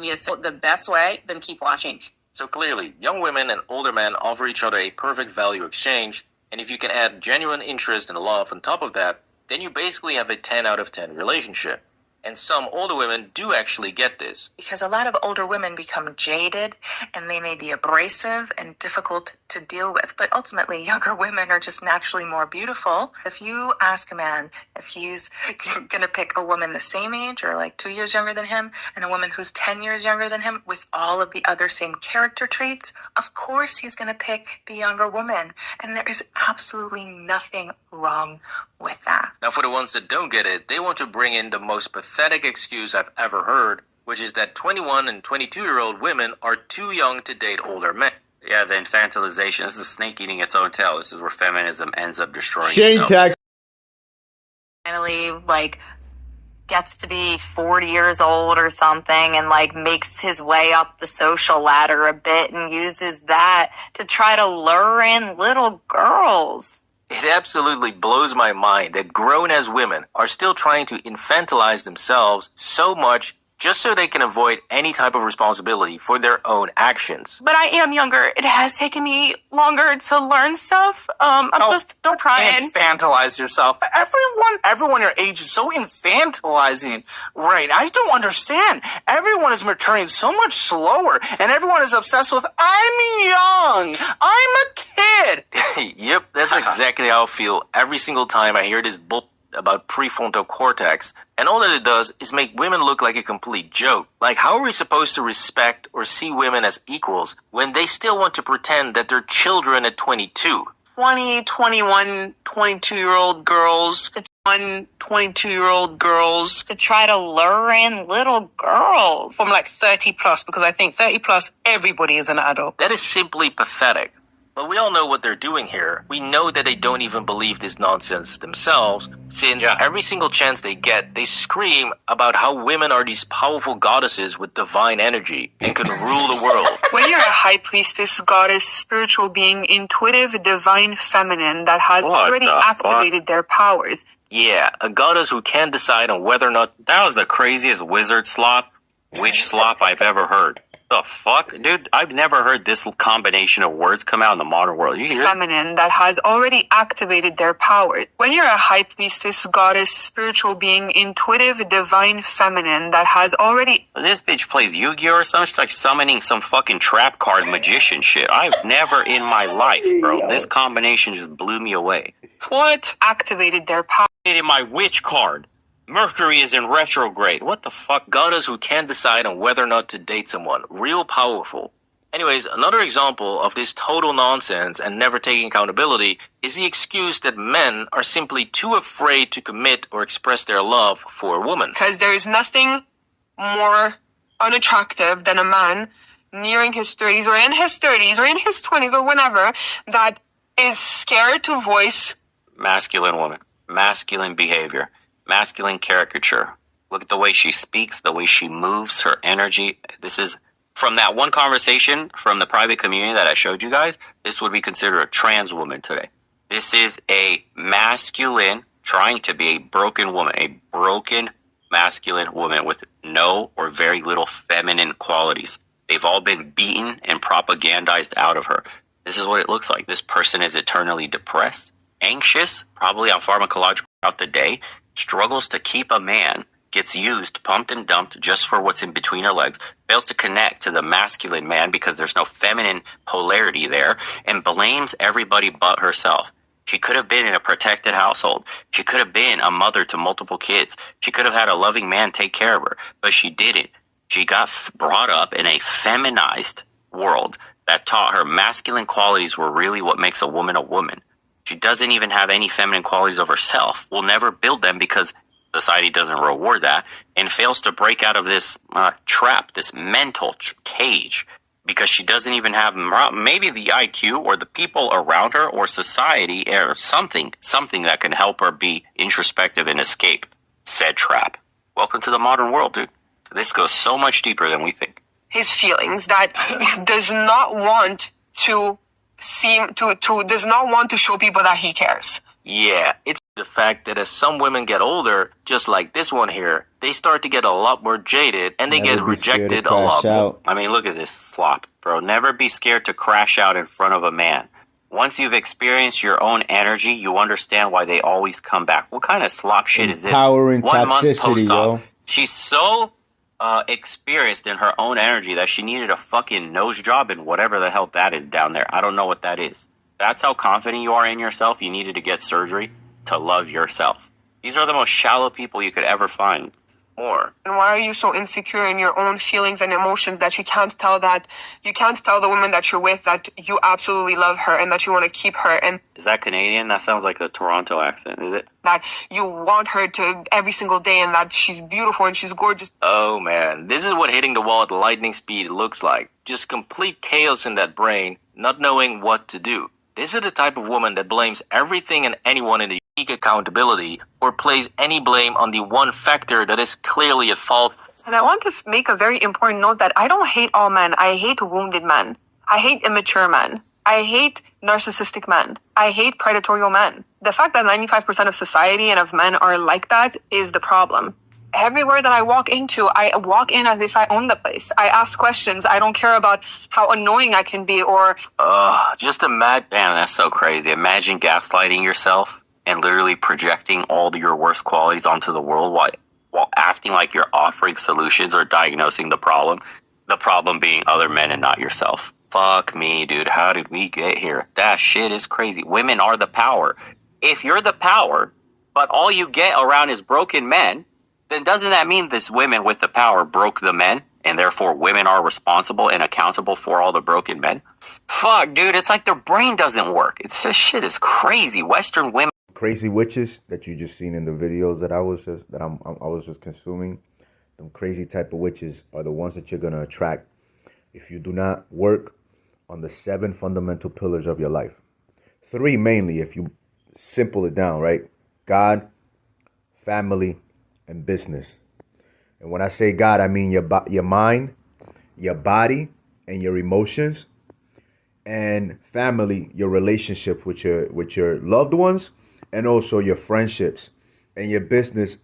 me the best way, then keep watching. So clearly, young women and older men offer each other a perfect value exchange, and if you can add genuine interest and love on top of that, then you basically have a 10 out of 10 relationship. And some older women do actually get this. Because a lot of older women become jaded and they may be abrasive and difficult to deal with. But ultimately, younger women are just naturally more beautiful. If you ask a man if he's going to pick a woman the same age or like 2 years younger than him and a woman who's 10 years younger than him with all of the other same character traits, of course he's going to pick the younger woman. And there is absolutely nothing wrong with that. Now for the ones that don't get it, they want to bring in the most pathetic excuse I've ever heard, which is that 21 and 22-year-old women are too young to date older men. Yeah, the infantilization. This is a snake eating its own tail. This is where feminism ends up destroying itself. Finally, gets to be 40 years old or something and makes his way up the social ladder a bit and uses that to try to lure in little girls. It absolutely blows my mind that grown-as women are still trying to infantilize themselves so much just so they can avoid any type of responsibility for their own actions. But I am younger. It has taken me longer to learn stuff. Don't infantilize yourself. Everyone your age is so infantilizing. Right, I don't understand. Everyone is maturing so much slower, and everyone is obsessed with, I'm young, I'm a kid. Yep, that's exactly how I feel every single time I hear this bull about prefrontal cortex, and all that it does is make women look like a complete joke. Like, how are we supposed to respect or see women as equals when they still want to pretend that they're children at 22? 20, 21, 22-year-old girls, 22-year-old girls. To try to lure in little girls. From 30 plus, because I think 30 plus, everybody is an adult. That is simply pathetic. But we all know what they're doing here. We know that they don't even believe this nonsense themselves, since every single chance they get, they scream about how women are these powerful goddesses with divine energy and can rule the world. When you're a high priestess, goddess, spiritual being, intuitive, divine feminine that has already activated their powers. Yeah, a goddess who can't decide on whether or not... That was the craziest wizard slop, witch slop I've ever heard. The fuck? Dude, I've never heard this combination of words come out in the modern world. You hear? Feminine that has already activated their power. When you're a high priestess, goddess, spiritual being, intuitive, divine feminine that has already... This bitch plays Yu-Gi-Oh! Or something. She's summoning some fucking trap card magician shit. I've never in my life, bro. This combination just blew me away. What? Activated their power. In my witch card. Mercury is in retrograde. What the fuck? Goddess who can't decide on whether or not to date someone. Real powerful. Anyways, another example of this total nonsense and never taking accountability is the excuse that men are simply too afraid to commit or express their love for a woman. Because there is nothing more unattractive than a man nearing his 30s or in his 30s or in his 20s or whenever that is scared to voice masculine woman, masculine behavior. Masculine caricature. Look at the way she speaks, the way she moves, her energy. This is from that one conversation from the private community that I showed you guys. This would be considered a trans woman today. This is a masculine trying to be a broken woman, a broken masculine woman with no or very little feminine qualities. They've all been beaten and propagandized out of her. This is what it looks like. This person is eternally depressed, anxious, probably on pharmacological throughout the day, struggles to keep a man, gets used, pumped and dumped just for what's in between her legs, fails to connect to the masculine man because there's no feminine polarity there, and blames everybody but herself. She could have been in a protected household. She could have been a mother to multiple kids. She could have had a loving man take care of her, but she didn't. She got brought up in a feminized world that taught her masculine qualities were really what makes a woman a woman. She doesn't even have any feminine qualities of herself, will never build them because society doesn't reward that, and fails to break out of this trap, this mental cage, because she doesn't even have maybe the IQ or the people around her or society or something that can help her be introspective and escape said trap. Welcome to the modern world, dude. This goes so much deeper than we think. His feelings that does not want to does not want to show people that he cares. Yeah, it's The fact that as some women get older, just like this one here, they start to get a lot more jaded and they Never get be scared to rejected a crash lot more. out. I mean, look at this slop, bro. Never be scared to crash out in front of a man. Once you've experienced your own energy, you understand why they always come back. What kind of slop shit is this? Empowering 1 month toxicity, post-op. yo. She's so experienced in her own energy that she needed a fucking nose job and whatever the hell that is down there. I don't know what that is. That's how confident you are in yourself. You needed to get surgery to love yourself. These are the most shallow people you could ever find. More. And why are you so insecure in your own feelings and emotions that you can't tell the woman that you're with that you absolutely love her and that you want to keep her and Is that Canadian? That sounds like a Toronto accent, is it? that you want her to every single day and that she's beautiful and she's gorgeous? Oh man, this is what hitting the wall at lightning speed looks like. Just complete chaos in that brain, not knowing what to do. This is the type of woman that blames everything and anyone in the unique accountability or plays any blame on the one factor that is clearly at fault. And I want to make a very important note that I don't hate all men. I hate wounded men. I hate immature men. I hate narcissistic men. I hate predatory men. The fact that 95% of society and of men are like that is the problem. Everywhere that I walk into, I walk in as if I own the place. I ask questions. I don't care about how annoying I can be or... Just imagine. Damn, that's so crazy. Imagine gaslighting yourself and literally projecting all your worst qualities onto the world while acting like you're offering solutions or diagnosing the problem. The problem being other men and not yourself. Fuck me, dude. How did we get here? That shit is crazy. Women are the power. If you're the power, but all you get around is broken men, then doesn't that mean this women with the power broke the men, and therefore women are responsible and accountable for all the broken men? Fuck, dude, it's like their brain doesn't work. It's just shit is crazy. Western women. Crazy witches that you just seen in the videos that I was just consuming. Them crazy type of witches are the ones that you're gonna attract if you do not work on the 7 fundamental pillars of your life. 3 mainly, if you simple it down, right? God, family, and business. And when I say God, I mean your mind, your body, and your emotions. And family, your relationship with your loved ones, and also your friendships. And your business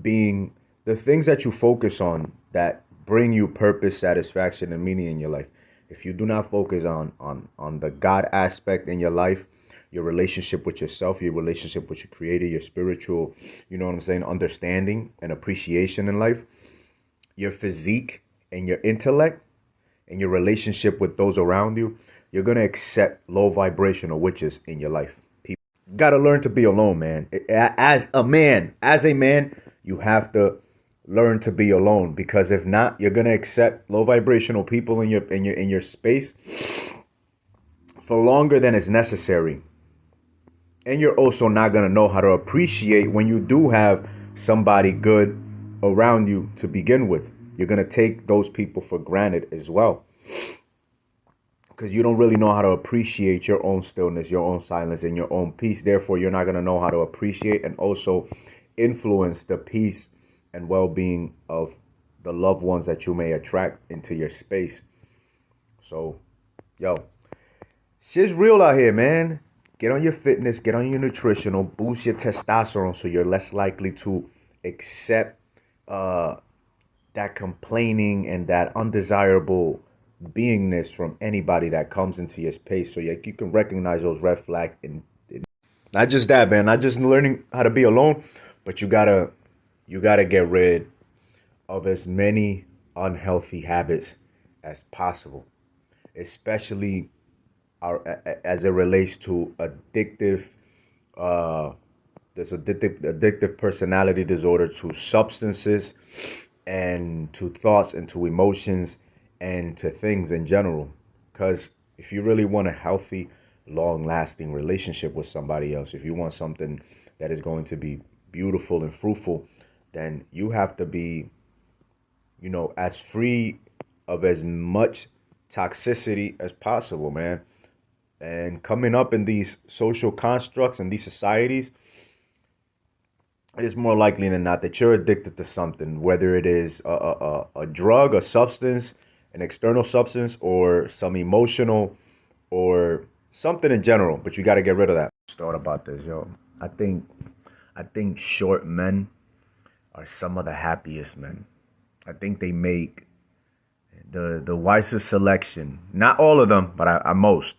being the things that you focus on that bring you purpose, satisfaction, and meaning in your life. If you do not focus on the God aspect in your life, your relationship with yourself, your relationship with your creator, your spiritual, you know what I'm saying, understanding and appreciation in life, your physique and your intellect and your relationship with those around you, you're going to accept low vibrational witches in your life. People got to learn to be alone, man. As a man, you have to learn to be alone, because if not, you're going to accept low vibrational people in your space for longer than is necessary. And you're also not going to know how to appreciate when you do have somebody good around you to begin with. You're going to take those people for granted as well, because you don't really know how to appreciate your own stillness, your own silence, and your own peace. Therefore, you're not going to know how to appreciate and also influence the peace and well-being of the loved ones that you may attract into your space. So, yo, shit's real out here, man. Get on your fitness, get on your nutritional, boost your testosterone so you're less likely to accept that complaining and that undesirable beingness from anybody that comes into your space, so you can recognize those red flags. And not just that, man, not just learning how to be alone, but you gotta get rid of as many unhealthy habits as possible, especially as it relates to addictive personality disorder, to substances and to thoughts and to emotions and to things in general. Because if you really want a healthy, long-lasting relationship with somebody else, if you want something that is going to be beautiful and fruitful, then you have to be, as free of as much toxicity as possible, man. And coming up in these social constructs and these societies, it is more likely than not that you're addicted to something, whether it is a drug, a substance, an external substance, or some emotional or something in general. But you got to get rid of that. Just thought about this, yo. I think short men are some of the happiest men. I think they make the wisest selection. Not all of them, but I most.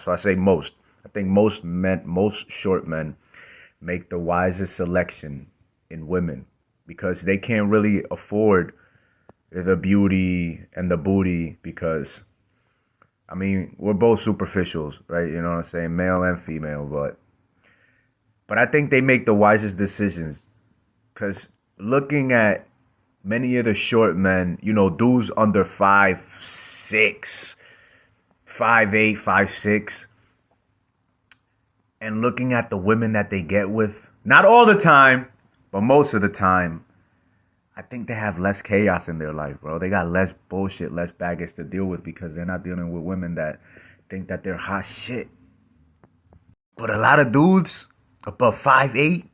So I say most. I think most short men make the wisest selection in women because they can't really afford the beauty and the booty because, I mean, we're both superficials, right? You know what I'm saying? Male and female, but I think they make the wisest decisions because looking at many of the short men, you know, dudes under 5'6", 5'8", 5'6", and looking at the women that they get with, not all the time, but most of the time, I think they have less chaos in their life, bro. They got less bullshit, less baggage to deal with because they're not dealing with women that think that they're hot shit. But a lot of dudes above 5'8",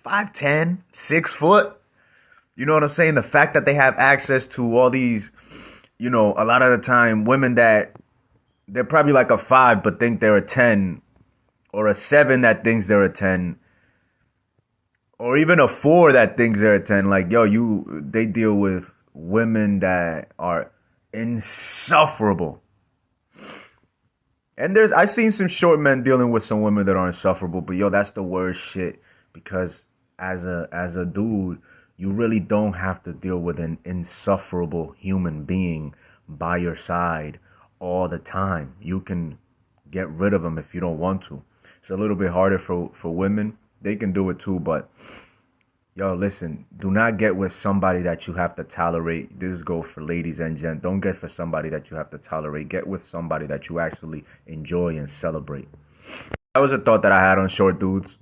5'10", 6 foot, you know what I'm saying? The fact that they have access to all these, you know, a lot of the time, women that they're probably like a 5 but think they're a 10, or a 7 that thinks they're a 10, or even a 4 that thinks they're a 10. Like, yo, they deal with women that are insufferable. And I've seen some short men dealing with some women that are insufferable, but yo, that's the worst shit because as a dude, you really don't have to deal with an insufferable human being by your side all the time. You can get rid of them if you don't want to. It's a little bit harder for women. They can do it too, but yo, listen, do not get with somebody that you have to tolerate. This goes for ladies and gents. Don't get for somebody that you have to tolerate. Get with somebody that you actually enjoy and celebrate. That was a thought that I had on short dudes.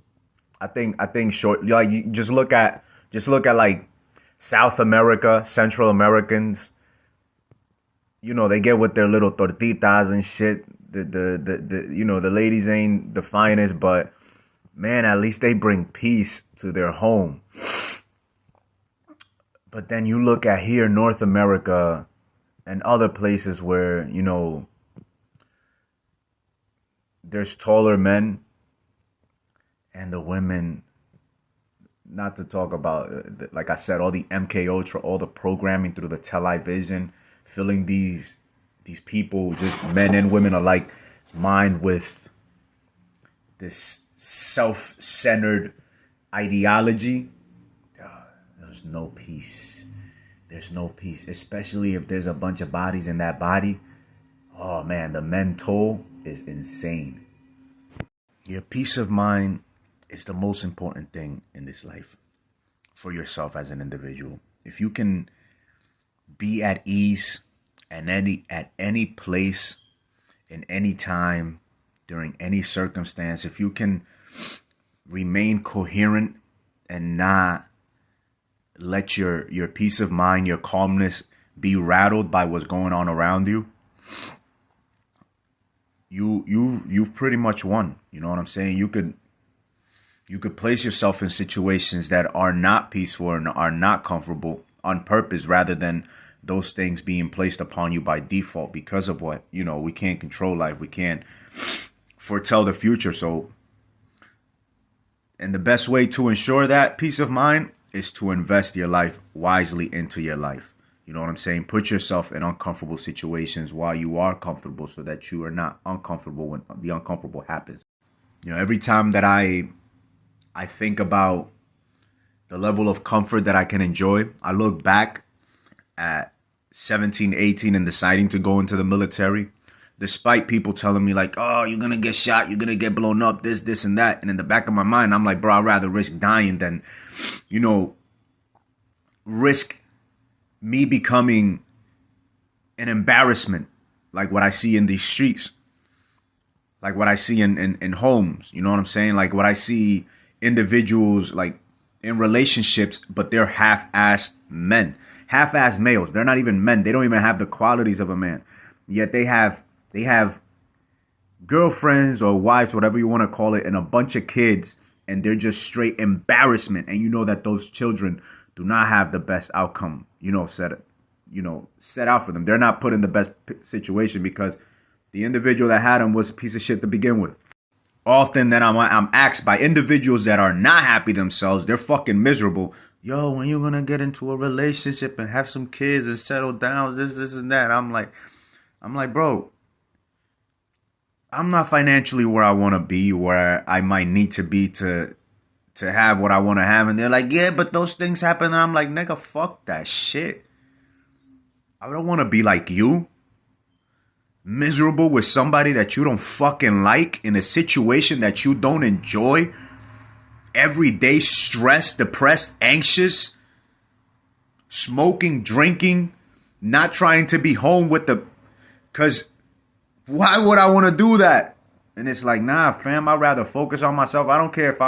I think short, like, you just look at like South America, Central Americans. You know, they get with their little tortitas and shit. The you know, the ladies ain't the finest, but man, at least they bring peace to their home. But then you look at here, North America and other places where, you know, there's taller men and the women, not to talk about, like I said, all the MK Ultra, all the programming through the television, filling these people, just men and women alike, mind with this self-centered ideology. There's no peace. There's no peace, especially if there's a bunch of bodies in that body. Oh man, the mental is insane. Your peace of mind is the most important thing in this life for yourself as an individual. If you can be at ease at any place, in any time, during any circumstance, if you can remain coherent and not let your peace of mind, your calmness be rattled by what's going on around you, you've pretty much won. You know what I'm saying? You could place yourself in situations that are not peaceful and are not comfortable on purpose, rather than those things being placed upon you by default because of what, you know, we can't control life. We can't foretell the future. So, and the best way to ensure that peace of mind is to invest your life wisely into your life. You know what I'm saying? Put yourself in uncomfortable situations while you are comfortable so that you are not uncomfortable when the uncomfortable happens. You know, every time that I think about the level of comfort that I can enjoy, I look back at 17, 18 and deciding to go into the military, despite people telling me like, oh, you're going to get shot, you're going to get blown up, this and that. And in the back of my mind, I'm like, bro, I'd rather risk dying than, you know, risk me becoming an embarrassment, like what I see in these streets, like what I see in homes. You know what I'm saying? Like what I see individuals like in relationships, but they're half-assed men, half-assed males. They're not even men. They don't even have the qualities of a man. Yet they have girlfriends or wives, whatever you want to call it, and a bunch of kids, and they're just straight embarrassment. And you know that those children do not have the best outcome, set out for them. They're not put in the best situation because the individual that had them was a piece of shit to begin with. often that I'm asked by individuals that are not happy themselves, they're fucking miserable. Yo, when you gonna get into a relationship and have some kids and settle down, this and that. I'm like, bro, I'm not financially where I want to be, where I might need to be to have what I want to have. And they're like, yeah, but those things happen. And I'm like, nigga, fuck that shit. I don't want to be like you. Miserable with somebody that you don't fucking like in a situation that you don't enjoy. Every day stressed, depressed, anxious. Smoking, drinking. Not trying to be home with the... Because why would I want to do that? And it's like, nah, fam, I'd rather focus on myself. I don't care if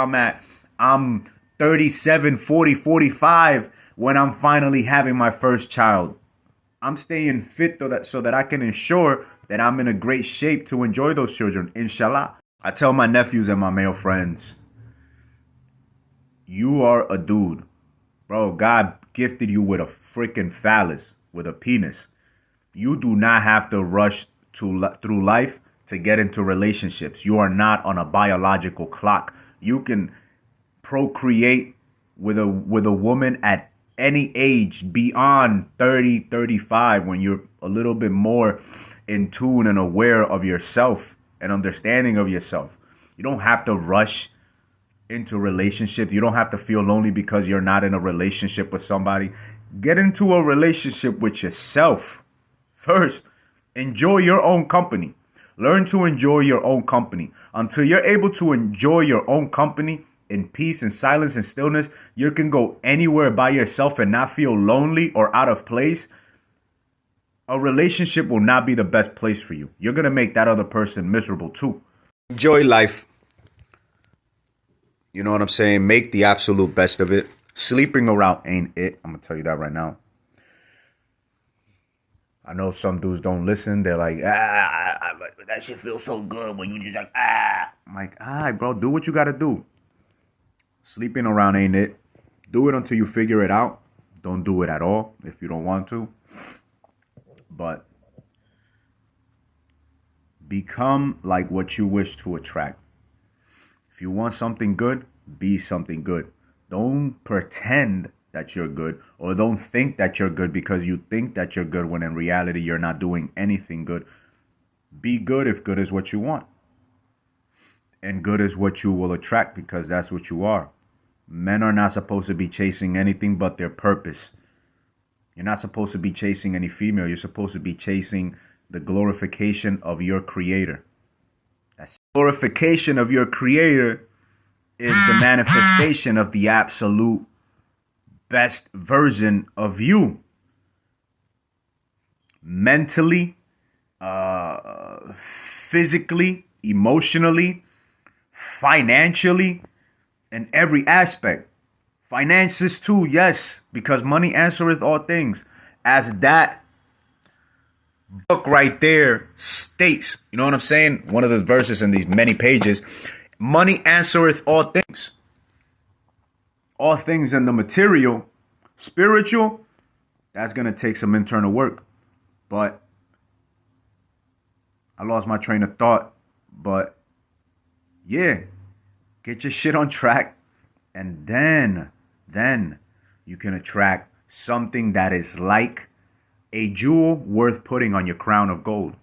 I'm 37, 40, 45 when I'm finally having my first child. I'm staying fit so that I can ensure that I'm in a great shape to enjoy those children, inshallah. I tell my nephews and my male friends, you are a dude. Bro, God gifted you with a freaking phallus, with a penis. You do not have to rush through life to get into relationships. You are not on a biological clock. You can procreate with a woman at any age beyond 30, 35 when you're a little bit more in tune and aware of yourself and understanding of yourself. You don't have to rush into relationships. You don't have to feel lonely because you're not in a relationship with somebody. Get into a relationship with yourself first. Enjoy your own company. Learn to enjoy your own company. Until you're able to enjoy your own company in peace and silence and stillness, you can go anywhere by yourself and not feel lonely or out of place. A relationship will not be the best place for you. You're going to make that other person miserable too. Enjoy life. You know what I'm saying? Make the absolute best of it. Sleeping around ain't it. I'm going to tell you that right now. I know some dudes don't listen. They're like, that shit feels so good when you just like, I'm like, all right, bro, do what you got to do. Sleeping around ain't it. Do it until you figure it out. Don't do it at all if you don't want to. But become like what you wish to attract. If you want something good, be something good. Don't pretend that you're good, or don't think that you're good because you think that you're good when in reality you're not doing anything good. Be good if good is what you want. And good is what you will attract because that's what you are. Men are not supposed to be chasing anything but their purpose. You're not supposed to be chasing any female. You're supposed to be chasing the glorification of your creator. That's glorification of your creator is the manifestation of the absolute best version of you. Mentally, physically, emotionally, financially, in every aspect. Finances too, yes, because money answereth all things. As that book right there states, you know what I'm saying? One of those verses in these many pages, money answereth all things. All things in the material, spiritual, that's going to take some internal work. But I lost my train of thought. But yeah, get your shit on track. And then you can attract something that is like a jewel worth putting on your crown of gold.